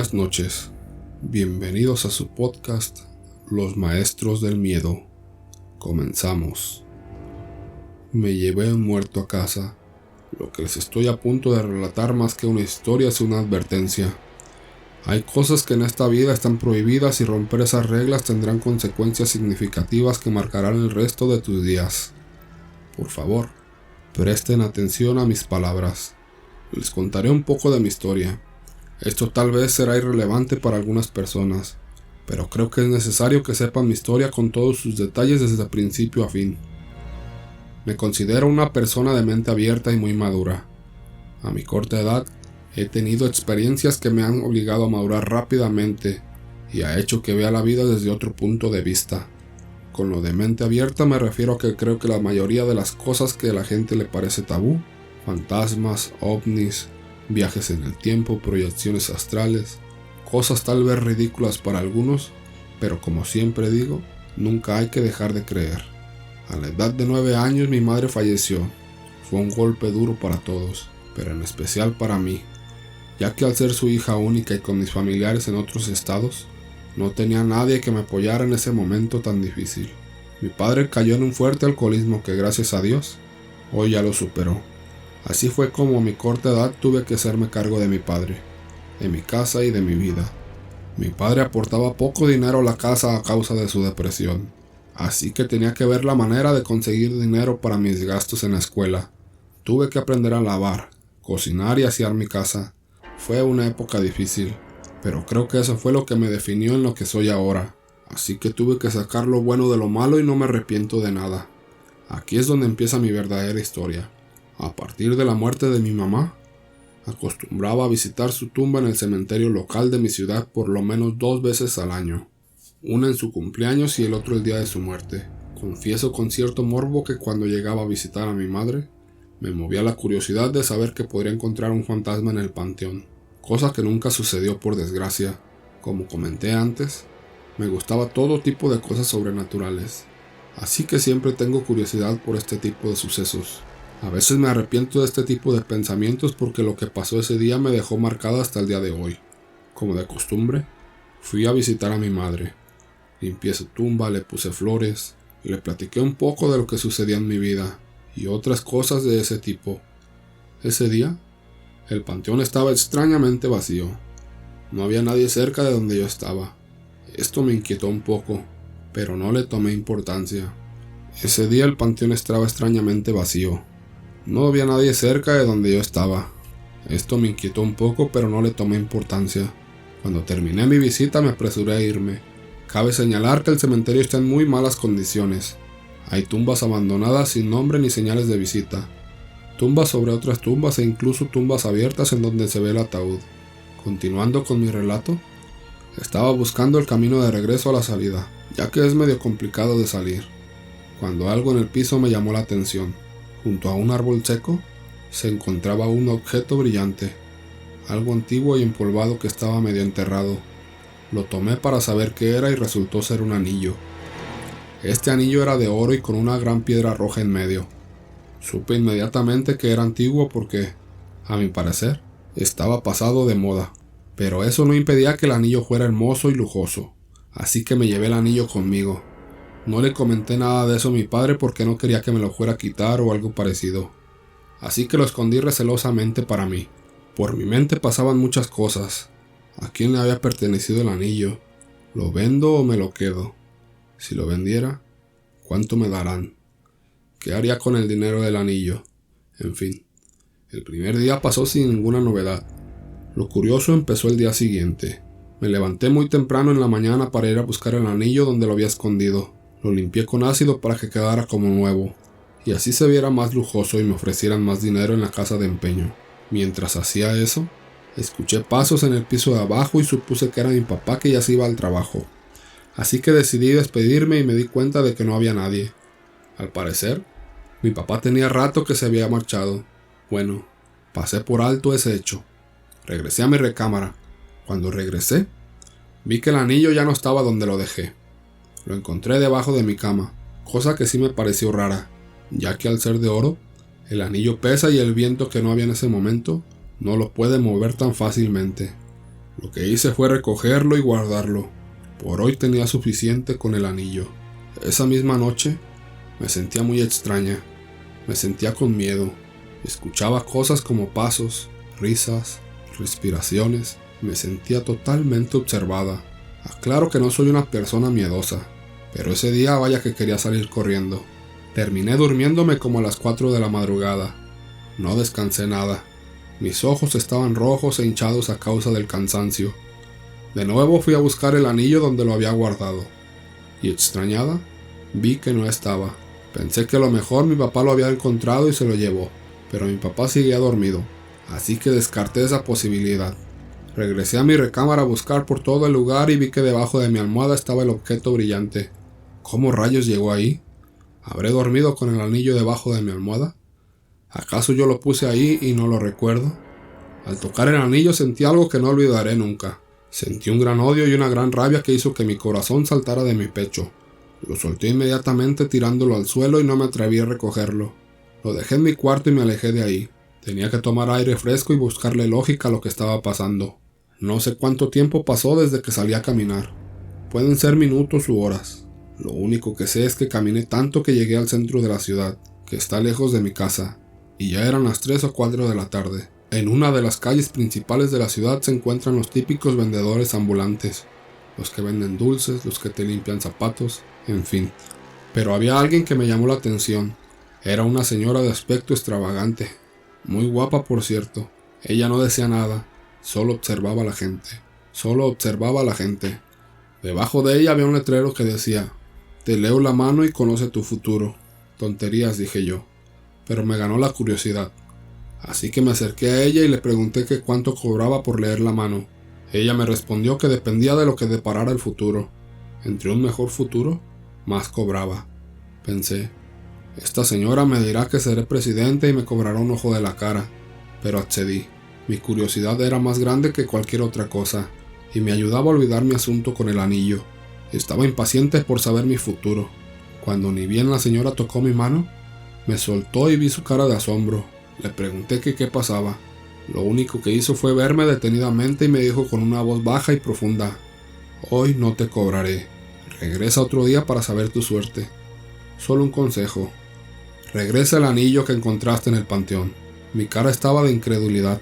Buenas noches, bienvenidos a su podcast Los Maestros del Miedo. Comenzamos. Me llevé un muerto a casa. Lo que les estoy a punto de relatar más que una historia es una advertencia. Hay cosas que en esta vida están prohibidas y romper esas reglas tendrán consecuencias significativas que marcarán el resto de tus días. Por favor, presten atención a mis palabras. Les contaré un poco de mi historia. Esto tal vez será irrelevante para algunas personas, pero creo que es necesario que sepan mi historia con todos sus detalles desde principio a fin. Me considero una persona de mente abierta y muy madura. A mi corta edad, he tenido experiencias que me han obligado a madurar rápidamente y ha hecho que vea la vida desde otro punto de vista. Con lo de mente abierta me refiero a que creo que la mayoría de las cosas que a la gente le parece tabú, fantasmas, ovnis, viajes en el tiempo, proyecciones astrales, cosas tal vez ridículas para algunos, pero como siempre digo, nunca hay que dejar de creer. A la edad de 9 años mi madre falleció. Fue un golpe duro para todos, pero en especial para mí, ya que al ser su hija única y con mis familiares en otros estados, no tenía nadie que me apoyara en ese momento tan difícil. Mi padre cayó en un fuerte alcoholismo que gracias a Dios, hoy ya lo superó. Así fue como a mi corta edad tuve que hacerme cargo de mi padre, de mi casa y de mi vida. Mi padre aportaba poco dinero a la casa a causa de su depresión, así que tenía que ver la manera de conseguir dinero para mis gastos en la escuela. Tuve que aprender a lavar, cocinar y asear mi casa. Fue una época difícil, pero creo que eso fue lo que me definió en lo que soy ahora. Así que tuve que sacar lo bueno de lo malo y no me arrepiento de nada. Aquí es donde empieza mi verdadera historia. A partir de la muerte de mi mamá, acostumbraba a visitar su tumba en el cementerio local de mi ciudad por lo menos 2 veces al año. Una en su cumpleaños y el otro el día de su muerte. Confieso con cierto morbo que cuando llegaba a visitar a mi madre, me movía la curiosidad de saber que podría encontrar un fantasma en el panteón, cosa que nunca sucedió por desgracia. Como comenté antes, me gustaba todo tipo de cosas sobrenaturales, así que siempre tengo curiosidad por este tipo de sucesos. A veces me arrepiento de este tipo de pensamientos porque lo que pasó ese día me dejó marcado hasta el día de hoy. Como de costumbre, fui a visitar a mi madre. Limpié su tumba, le puse flores, y le platiqué un poco de lo que sucedía en mi vida y otras cosas de ese tipo. Ese día, el panteón estaba extrañamente vacío. No había nadie cerca de donde yo estaba. Esto me inquietó un poco, pero no le tomé importancia. Ese día el panteón estaba extrañamente vacío. No había nadie cerca de donde yo estaba. Esto me inquietó un poco, pero no le tomé importancia. Cuando terminé mi visita me apresuré a irme. Cabe señalar que el cementerio está en muy malas condiciones. Hay tumbas abandonadas sin nombre ni señales de visita. Tumbas sobre otras tumbas e incluso tumbas abiertas en donde se ve el ataúd. Continuando con mi relato, estaba buscando el camino de regreso a la salida, ya que es medio complicado de salir, cuando algo en el piso me llamó la atención. Junto a un árbol seco se encontraba un objeto brillante, algo antiguo y empolvado que estaba medio enterrado. Lo tomé para saber qué era y resultó ser un anillo. Este anillo era de oro y con una gran piedra roja en medio. Supe inmediatamente que era antiguo porque, a mi parecer, estaba pasado de moda, pero eso no impedía que el anillo fuera hermoso y lujoso, así que me llevé el anillo conmigo. No le comenté nada de eso a mi padre porque no quería que me lo fuera a quitar o algo parecido, así que lo escondí recelosamente para mí. Por mi mente pasaban muchas cosas. ¿A quién le había pertenecido el anillo? ¿Lo vendo o me lo quedo? Si lo vendiera, ¿cuánto me darán? ¿Qué haría con el dinero del anillo? En fin, el primer día pasó sin ninguna novedad. Lo curioso empezó el día siguiente. Me levanté muy temprano en la mañana para ir a buscar el anillo donde lo había escondido. Lo limpié con ácido para que quedara como nuevo, y así se viera más lujoso y me ofrecieran más dinero en la casa de empeño. Mientras hacía eso, escuché pasos en el piso de abajo y supuse que era mi papá que ya se iba al trabajo. Así que decidí despedirme y me di cuenta de que no había nadie. Al parecer, mi papá tenía rato que se había marchado. Bueno, pasé por alto ese hecho. Regresé a mi recámara. Cuando regresé, vi que el anillo ya no estaba donde lo dejé. Lo encontré debajo de mi cama, cosa que sí me pareció rara, ya que al ser de oro, el anillo pesa y el viento que no había en ese momento no lo puede mover tan fácilmente. Lo que hice fue recogerlo y guardarlo. Por hoy tenía suficiente con el anillo. Esa misma noche me sentía muy extraña. Me sentía con miedo. Escuchaba cosas como pasos, risas, respiraciones. Me sentía totalmente observada. Aclaro que no soy una persona miedosa, pero ese día vaya que quería salir corriendo. Terminé durmiéndome como a las 4 de la madrugada. No descansé nada. Mis ojos estaban rojos e hinchados a causa del cansancio. De nuevo fui a buscar el anillo donde lo había guardado. Y extrañada, vi que no estaba. Pensé que a lo mejor mi papá lo había encontrado y se lo llevó, pero mi papá seguía dormido, así que descarté esa posibilidad. Regresé a mi recámara a buscar por todo el lugar y vi que debajo de mi almohada estaba el objeto brillante. ¿Cómo rayos llegó ahí? ¿Habré dormido con el anillo debajo de mi almohada? ¿Acaso yo lo puse ahí y no lo recuerdo? Al tocar el anillo sentí algo que no olvidaré nunca. Sentí un gran odio y una gran rabia que hizo que mi corazón saltara de mi pecho. Lo solté inmediatamente tirándolo al suelo y no me atreví a recogerlo. Lo dejé en mi cuarto y me alejé de ahí. Tenía que tomar aire fresco y buscarle lógica a lo que estaba pasando. No sé cuánto tiempo pasó desde que salí a caminar. Pueden ser minutos u horas. Lo único que sé es que caminé tanto que llegué al centro de la ciudad, que está lejos de mi casa, y ya eran las 3 o 4 de la tarde. En una de las calles principales de la ciudad se encuentran los típicos vendedores ambulantes, los que venden dulces, los que te limpian zapatos, en fin. Pero había alguien que me llamó la atención. Era una señora de aspecto extravagante, muy guapa por cierto. Ella no decía nada, solo observaba a la gente. Debajo de ella había un letrero que decía: "Te leo la mano y conoce tu futuro". Tonterías, dije yo, pero me ganó la curiosidad. Así que me acerqué a ella y le pregunté que cuánto cobraba por leer la mano. Ella me respondió que dependía de lo que deparara el futuro. Entre un mejor futuro, más cobraba. Pensé, esta señora me dirá que seré presidente y me cobrará un ojo de la cara, pero accedí. Mi curiosidad era más grande que cualquier otra cosa, y me ayudaba a olvidar mi asunto con el anillo. Estaba impaciente por saber mi futuro. Cuando ni bien la señora tocó mi mano, me soltó y vi su cara de asombro. Le pregunté que qué pasaba. Lo único que hizo fue verme detenidamente y me dijo con una voz baja y profunda: "Hoy no te cobraré. Regresa otro día para saber tu suerte. Solo un consejo. Regresa el anillo que encontraste en el panteón". Mi cara estaba de incredulidad.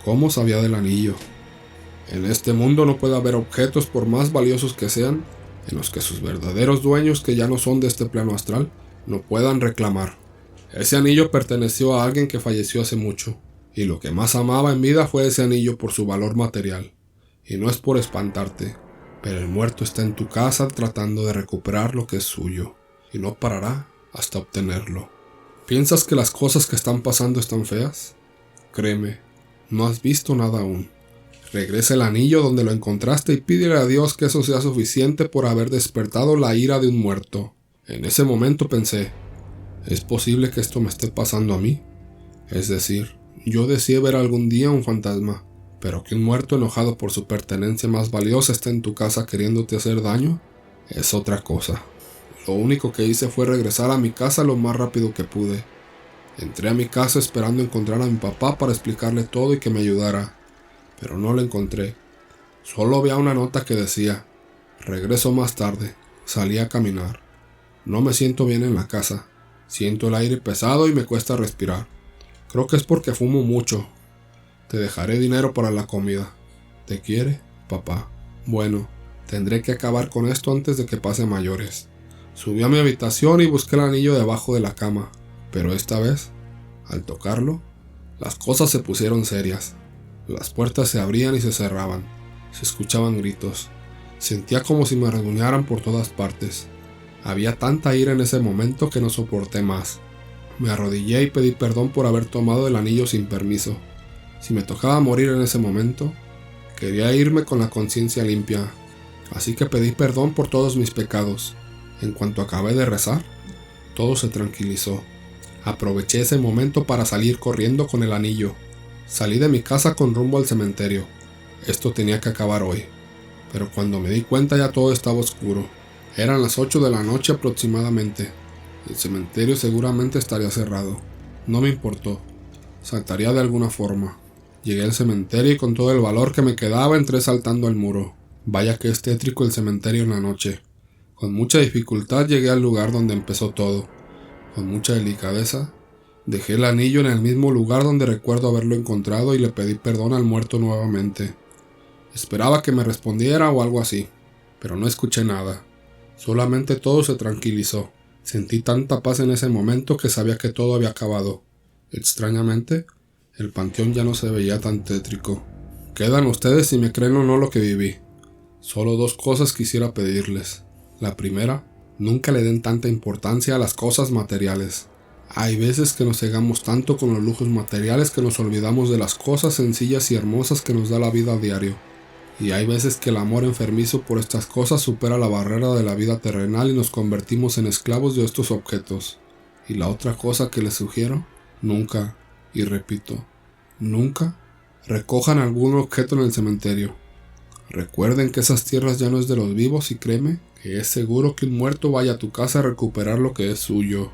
¿Cómo sabía del anillo? En este mundo no puede haber objetos, por más valiosos que sean, en los que sus verdaderos dueños, que ya no son de este plano astral, no puedan reclamar. Ese anillo perteneció a alguien que falleció hace mucho, y lo que más amaba en vida fue ese anillo por su valor material. Y no es por espantarte, pero el muerto está en tu casa tratando de recuperar lo que es suyo, y no parará hasta obtenerlo. ¿Piensas que las cosas que están pasando están feas? Créeme, no has visto nada aún. Regresa el anillo donde lo encontraste y pídele a Dios que eso sea suficiente por haber despertado la ira de un muerto. En ese momento pensé, ¿es posible que esto me esté pasando a mí? Es decir, yo deseé ver algún día un fantasma, pero que un muerto enojado por su pertenencia más valiosa esté en tu casa queriéndote hacer daño, es otra cosa. Lo único que hice fue regresar a mi casa lo más rápido que pude. Entré a mi casa esperando encontrar a mi papá para explicarle todo y que me ayudara, pero no lo encontré. Solo había una nota que decía: "Regreso más tarde, salí a caminar. No me siento bien en la casa, siento el aire pesado y me cuesta respirar. Creo que es porque fumo mucho. Te dejaré dinero para la comida. ¿Te quiere, papá?". Bueno, tendré que acabar con esto antes de que pase a mayores. Subí a mi habitación y busqué el anillo debajo de la cama, pero esta vez, al tocarlo, las cosas se pusieron serias. Las puertas se abrían y se cerraban, se escuchaban gritos. Sentía como si me rasguñaran por todas partes. Había tanta ira en ese momento que no soporté más. Me arrodillé y pedí perdón por haber tomado el anillo sin permiso. Si me tocaba morir en ese momento, quería irme con la conciencia limpia, así que pedí perdón por todos mis pecados. En cuanto acabé de rezar, todo se tranquilizó. Aproveché ese momento para salir corriendo con el anillo. Salí de mi casa con rumbo al cementerio. Esto tenía que acabar hoy, pero cuando me di cuenta ya todo estaba oscuro. Eran las 8 de la noche aproximadamente. El cementerio seguramente estaría cerrado. No me importó. Saltaría de alguna forma. Llegué al cementerio y con todo el valor que me quedaba entré saltando al muro. Vaya que es tétrico el cementerio en la noche. Con mucha dificultad llegué al lugar donde empezó todo. Con mucha delicadeza, dejé el anillo en el mismo lugar donde recuerdo haberlo encontrado y le pedí perdón al muerto nuevamente. Esperaba que me respondiera o algo así, pero no escuché nada. Solamente todo se tranquilizó. Sentí tanta paz en ese momento que sabía que todo había acabado. Extrañamente, el panteón ya no se veía tan tétrico. Quedan ustedes si me creen o no lo que viví. Solo 2 cosas quisiera pedirles. La primera, nunca le den tanta importancia a las cosas materiales. Hay veces que nos cegamos tanto con los lujos materiales que nos olvidamos de las cosas sencillas y hermosas que nos da la vida a diario. Y hay veces que el amor enfermizo por estas cosas supera la barrera de la vida terrenal y nos convertimos en esclavos de estos objetos. Y la otra cosa que les sugiero, nunca, y repito, nunca, recojan algún objeto en el cementerio. Recuerden que esas tierras ya no es de los vivos y créeme que es seguro que un muerto vaya a tu casa a recuperar lo que es suyo.